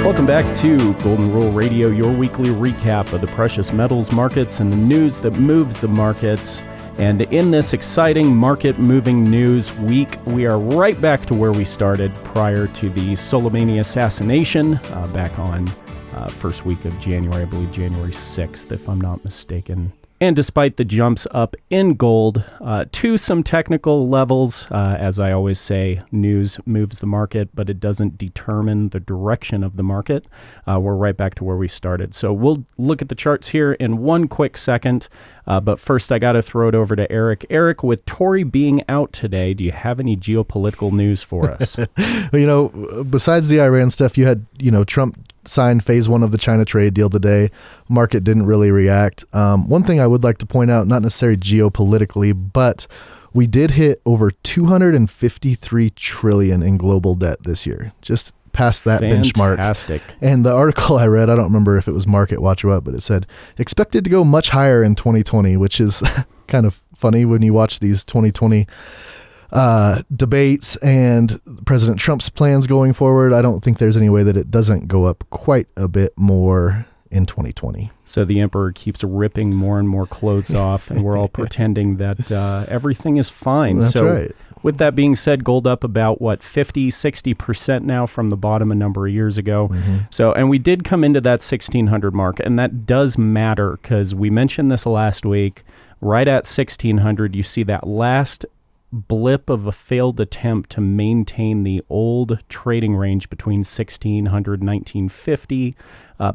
Welcome back to Golden Rule Radio, your weekly recap of the precious metals markets and the news that moves the markets. And in this exciting market-moving news week, we are right back to where we started prior to the Soleimani assassination back on first week of January, I believe January 6th, if I'm not mistaken. And despite the jumps up in gold to some technical levels, as I always say, news moves the market, but it doesn't determine the direction of the market. We're right back to where we started. So we'll look at the charts here in one quick second. But first, I got to throw it over to Eric. Eric, with Tory being out today, do you have any geopolitical news for us? Well, besides the Iran stuff, you had, Trump signed phase one of the China trade deal today. Market didn't really react. One thing I would like to point out, not necessarily geopolitically, but we did hit over 253 trillion in global debt this year. Just past that benchmark. Fantastic. And the article I read, I don't remember if it was Market Watch or what, but it said expected to go much higher in 2020, which is kind of funny when you watch these 2020 debates and President Trump's plans going forward. I don't think there's any way that it doesn't go up quite a bit more in 2020. So the emperor keeps ripping more and more clothes off, and we're all pretending that everything is fine. That's right. With that being said, gold up about, 50-60% now from the bottom a number of years ago. Mm-hmm. So, and we did come into that 1,600 mark, and that does matter because we mentioned this last week. Right at 1,600, you see that last blip of a failed attempt to maintain the old trading range between 1,600 and 1,950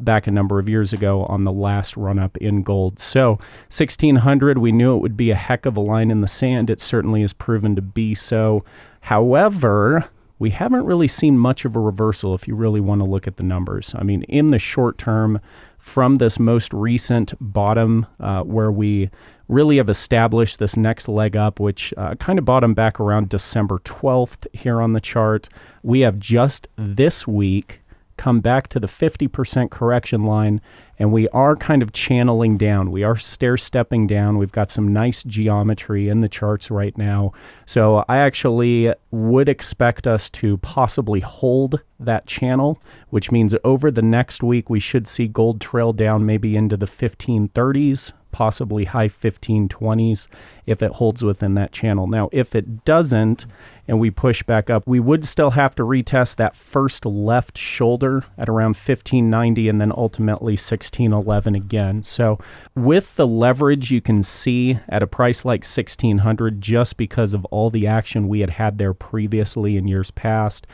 back a number of years ago on the last run-up in gold. So 1,600, we knew it would be a heck of a line in the sand. It certainly has proven to be so. However, we haven't really seen much of a reversal if you really want to look at the numbers. I mean, in the short term, from this most recent bottom where we really have established this next leg up, which kind of bottomed back around December 12th here on the chart, we have just this week come back to the 50% correction line, and we are kind of channeling down. We are stair-stepping down. We've got some nice geometry in the charts right now. So I actually would expect us to possibly hold that channel, which means over the next week, we should see gold trail down maybe into the 1530s, possibly high 1520s if it holds within that channel. Now, if it doesn't and we push back up, we would still have to retest that first left shoulder at around 1590 and then ultimately 1611 again. So with the leverage you can see at a price like 1600, just because of all the action we had there previously in years past,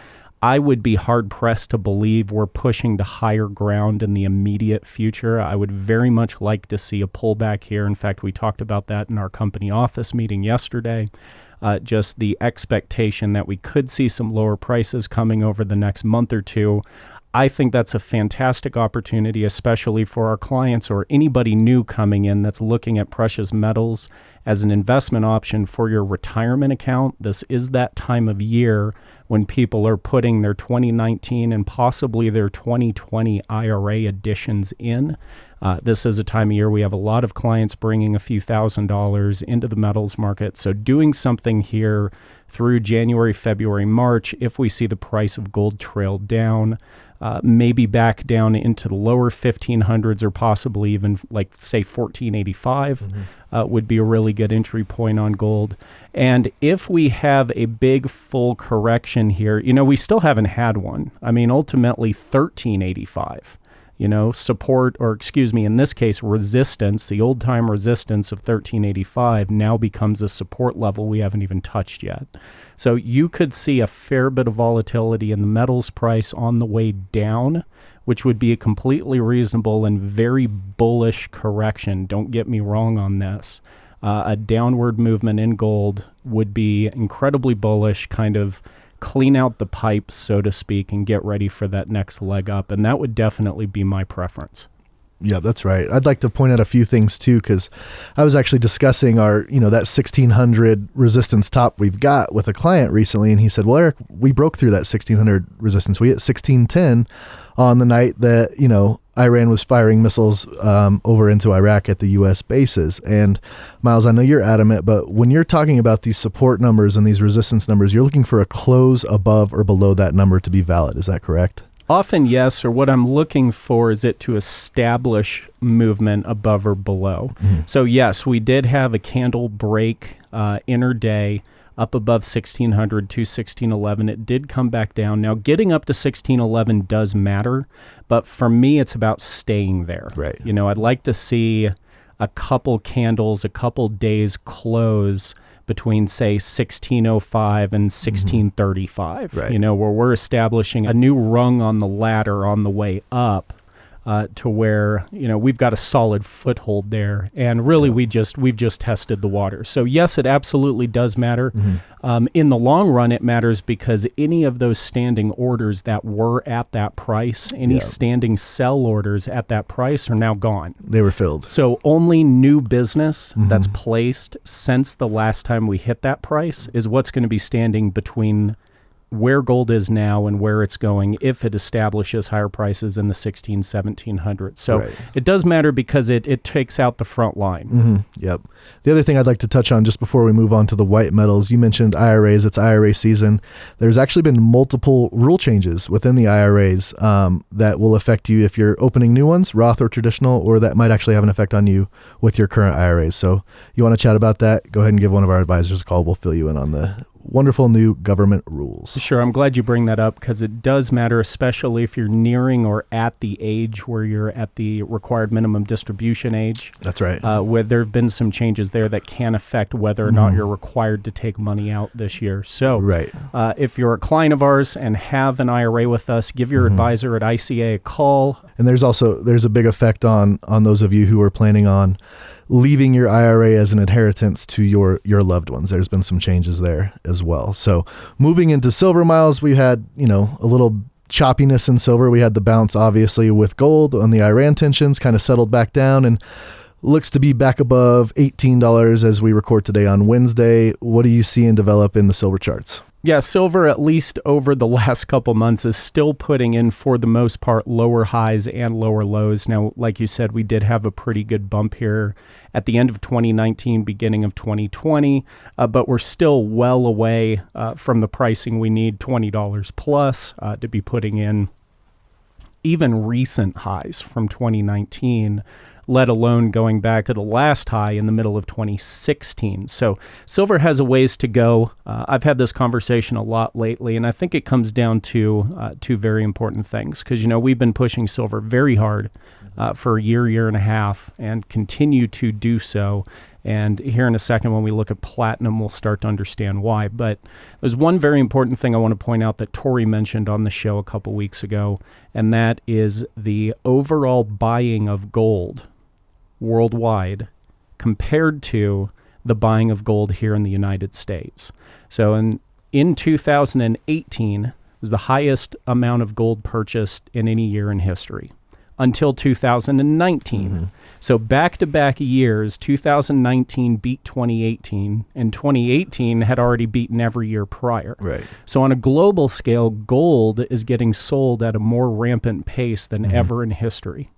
I would be hard-pressed to believe we're pushing to higher ground in the immediate future. I would very much like to see a pullback here. In fact, we talked about that in our company office meeting yesterday. Just the expectation that we could see some lower prices coming over the next month or two. I think that's a fantastic opportunity, especially for our clients or anybody new coming in that's looking at precious metals as an investment option for your retirement account. This is that time of year when people are putting their 2019 and possibly their 2020 IRA additions in. This is a time of year we have a lot of clients bringing a few $1,000s into the metals market. So doing something here through January, February, March, if we see the price of gold trail down, maybe back down into the lower 1500s or possibly even like say 1485 would be a really good entry point on gold. And if we have a big full correction here, we still haven't had one. I mean, ultimately 1385. Support, or excuse me, in this case, resistance, the old time resistance of 1385 now becomes a support level we haven't even touched yet. So you could see a fair bit of volatility in the metals price on the way down, which would be a completely reasonable and very bullish correction. Don't get me wrong on this. A downward movement in gold would be incredibly bullish, kind of clean out the pipes, so to speak, and get ready for that next leg up. And that would definitely be my preference. Yeah, that's right. I'd like to point out a few things too, because I was actually discussing our, that 1600 resistance top we've got with a client recently. And he said, well, Eric, we broke through that 1600 resistance. We hit 1610 on the night that, Iran was firing missiles over into Iraq at the U.S. bases. And Miles, I know you're adamant, but when you're talking about these support numbers and these resistance numbers, you're looking for a close above or below that number to be valid. Is that correct? Often, yes, or what I'm looking for is it to establish movement above or below. So, yes, we did have a candle break intraday up above 1600 to 1611. It did come back down. Now, getting up to 1611 does matter, but for me, it's about staying there. Right. You know, I'd like to see a couple candles, a couple days close between, say, 1605 and 1635, Right. you know, where we're establishing a new rung on the ladder on the way up to where, you know, we've got a solid foothold there. And really, we've just tested the water. So, yes, it absolutely does matter. In the long run, it matters because any of those standing orders that were at that price, any standing sell orders at that price are now gone. They were filled. So only new business that's placed since the last time we hit that price is what's going to be standing between where gold is now and where it's going if it establishes higher prices in the 1700s. So it does matter because it takes out the front line. Yep. The other thing I'd like to touch on just before we move on to the white metals, you mentioned IRAs. It's IRA season. There's actually been multiple rule changes within the IRAs that will affect you if you're opening new ones, Roth or traditional, or that might actually have an effect on you with your current IRAs. So you want to chat about that? Go ahead and give one of our advisors a call. We'll fill you in on the wonderful new government rules. Sure. I'm glad you bring that up because it does matter, especially if you're nearing or at the age where you're at the required minimum distribution age. That's right. Where there have been some changes there that can affect whether or not you're required to take money out this year. So if you're a client of ours and have an IRA with us, give your advisor at ICA a call. And there's a big effect on those of you who are planning on leaving your IRA as an inheritance to your loved ones. There's been some changes there as well. So moving into silver, Miles, we had, a little choppiness in silver. We had the bounce, obviously, with gold on the Iran tensions, kind of settled back down and looks to be back above $18 as we record today on Wednesday. What do you see and develop in the silver charts? Yeah, silver, at least over the last couple months, is still putting in, for the most part, lower highs and lower lows. Now, like you said, we did have a pretty good bump here at the end of 2019, beginning of 2020, but we're still well away from the pricing we need, $20 plus, to be putting in even recent highs from 2019, let alone going back to the last high in the middle of 2016. So silver has a ways to go. I've had this conversation a lot lately, and I think it comes down to two very important things because, we've been pushing silver very hard for a year and a half and continue to do so. And here in a second, when we look at platinum, we'll start to understand why. But there's one very important thing I want to point out that Tori mentioned on the show a couple weeks ago, and that is the overall buying of gold worldwide compared to the buying of gold here in the United States. So in 2018 was the highest amount of gold purchased in any year in history until 2019. So back-to-back years, 2019 beat 2018, and 2018 had already beaten every year prior. Right. So on a global scale, gold is getting sold at a more rampant pace than ever in history.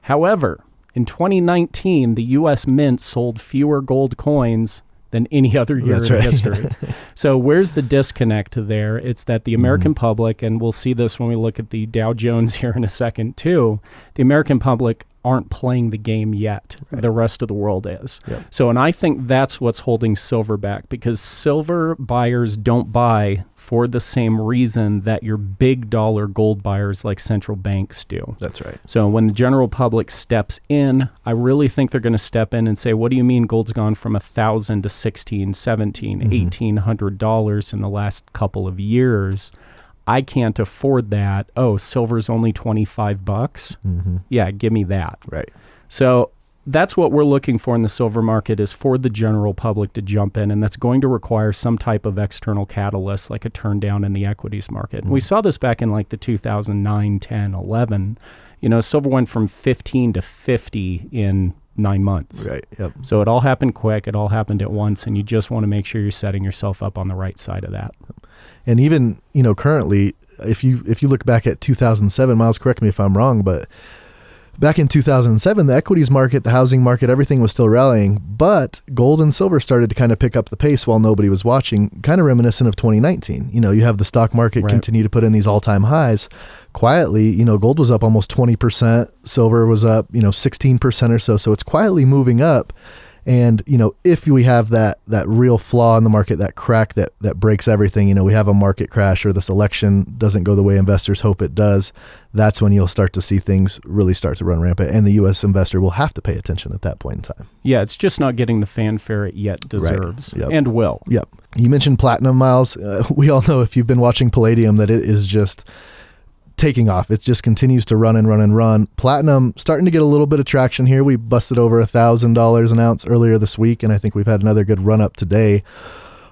However, in 2019, the U.S. Mint sold fewer gold coins than any other year in history. So where's the disconnect there? It's that the American public, and we'll see this when we look at the Dow Jones here in a second too, the American public aren't playing the game yet. The rest of the world is. So, and I think that's what's holding silver back because silver buyers don't buy for the same reason that your big dollar gold buyers like central banks do. That's right. So when the general public steps in, I really think they're going to step in and say, what do you mean gold's gone from $1,000 to $1,600, $1,700, $1,800 in the last couple of years? I can't afford that. Oh, silver's only $25. Yeah, give me that. Right. So that's what we're looking for in the silver market is for the general public to jump in, and that's going to require some type of external catalyst like a turn down in the equities market. And we saw this back in like the 2009, 10, 11. Silver went from 15 to 50 in 9 months. Right. Yep. So it all happened quick. It all happened at once, and you just want to make sure you're setting yourself up on the right side of that. And even, currently, if you look back at 2007, Miles, correct me if I'm wrong, but Back in 2007, the equities market, the housing market, everything was still rallying, but gold and silver started to kind of pick up the pace while nobody was watching, kind of reminiscent of 2019. You have the stock market continue to put in these all-time highs. Quietly, gold was up almost 20%, silver was up, 16% or so. So it's quietly moving up. And, if we have that real flaw in the market, that crack that breaks everything, we have a market crash or this election doesn't go the way investors hope it does, that's when you'll start to see things really start to run rampant. And the U.S. investor will have to pay attention at that point in time. Yeah, it's just not getting the fanfare it yet deserves and will. Yep. You mentioned platinum, Miles. We all know if you've been watching palladium that it is just taking off. It just continues to run and run and run. Platinum starting to get a little bit of traction here. We busted over $1,000 an ounce earlier this week, and I think we've had another good run up today.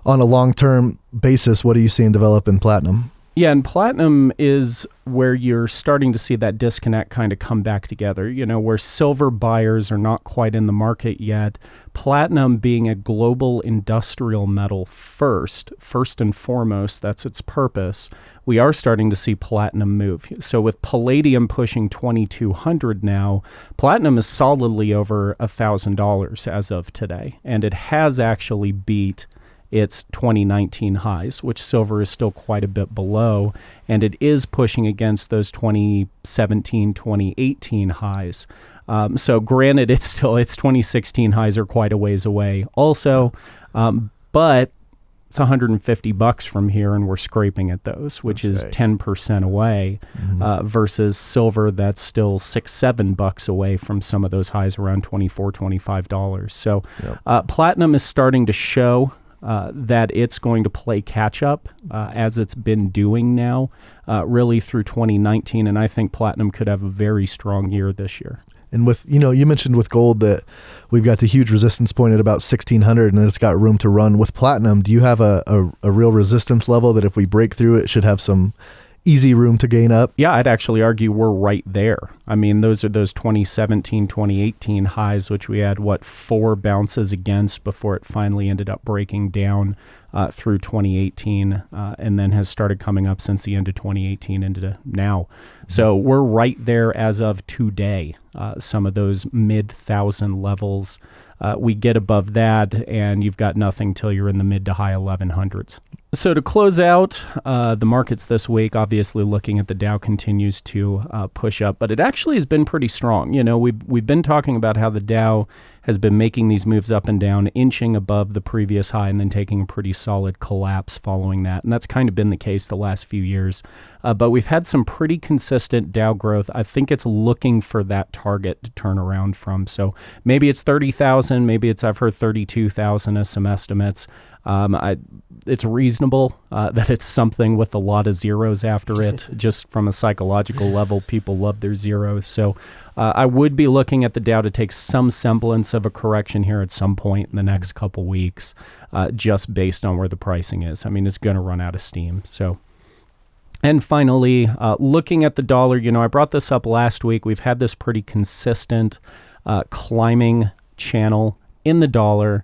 On a long-term basis, what are you seeing develop in platinum? Yeah, and platinum is where you're starting to see that disconnect kind of come back together, where silver buyers are not quite in the market yet. Platinum being a global industrial metal first and foremost, that's its purpose. We are starting to see platinum move. So with palladium pushing 2,200 now, platinum is solidly over $1,000 as of today, and it has actually beat its 2019 highs, which silver is still quite a bit below, and it is pushing against those 2017, 2018 highs. So granted, its 2016 highs are quite a ways away also, but it's $150 from here, and we're scraping at those, which is 10% away, versus silver that's still $6-7 away from some of those highs around $24, $25. So platinum is starting to show that it's going to play catch up as it's been doing now, really through 2019. And I think platinum could have a very strong year this year. And with, you mentioned with gold that we've got the huge resistance point at about 1,600 and it's got room to run. With platinum, do you have a real resistance level that if we break through it should have some easy room to gain up? Yeah, I'd actually argue we're right there. I mean, those are those 2017, 2018 highs, which we had, 4 bounces against before it finally ended up breaking down through 2018 and then has started coming up since the end of 2018 into now. So we're right there as of today. Some of those mid-1,000 levels. We get above that, and you've got nothing till you're in the mid to high 1100s. So to close out the markets this week, obviously looking at the Dow continues to push up, but it actually has been pretty strong. We've been talking about how the Dow has been making these moves up and down, inching above the previous high and then taking a pretty solid collapse following that. And that's kind of been the case the last few years. But we've had some pretty consistent Dow growth. I think it's looking for that target to turn around from. So maybe it's 30,000, maybe I've heard 32,000 as some estimates. It's reasonable that it's something with a lot of zeros after it. Just from a psychological level, people love their zeros. So I would be looking at the Dow to take some semblance of a correction here at some point in the next couple weeks, just based on where the pricing is. I mean, it's going to run out of steam. So. And finally, looking at the dollar, I brought this up last week. We've had this pretty consistent climbing channel in the dollar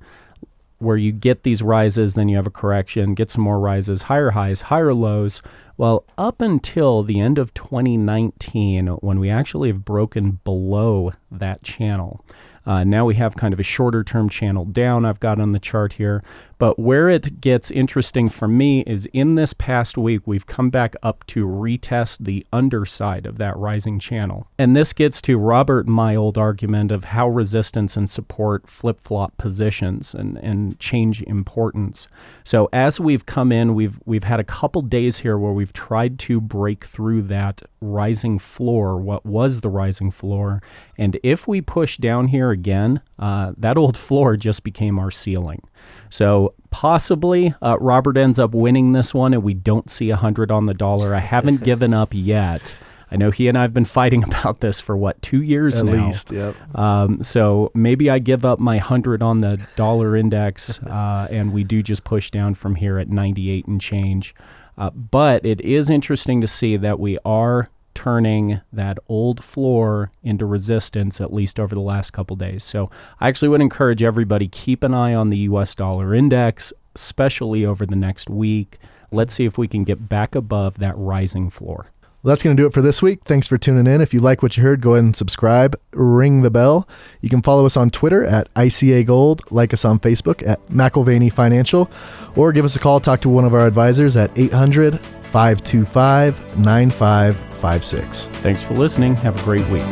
where you get these rises, then you have a correction, get some more rises, higher highs, higher lows. Well, up until the end of 2019, when we actually have broken below that channel. Now we have kind of a shorter term channel down I've got on the chart here. But where it gets interesting for me is in this past week, we've come back up to retest the underside of that rising channel. And this gets to Robert and my old argument of how resistance and support flip-flop positions and change importance. So as we've come in, we've had a couple days here where we've tried to break through that rising floor, what was the rising floor. And if we push down here again, that old floor just became our ceiling. So possibly Robert ends up winning this one and we don't see 100 on the dollar. I haven't given up yet. I know he and I have been fighting about this for 2 years now. At least, yep. So maybe I give up my 100 on the dollar index and we do just push down from here at 98 and change. But it is interesting to see that we are turning that old floor into resistance, at least over the last couple days. So I actually would encourage everybody, keep an eye on the US dollar index, especially over the next week. Let's see if we can get back above that rising floor. Well, that's going to do it for this week. Thanks for tuning in. If you like what you heard, go ahead and subscribe, ring the bell. You can follow us on Twitter at ICA Gold, like us on Facebook at McIlvaney Financial, or give us a call, talk to one of our advisors at 800-525-9556. Thanks for listening. Have a great week.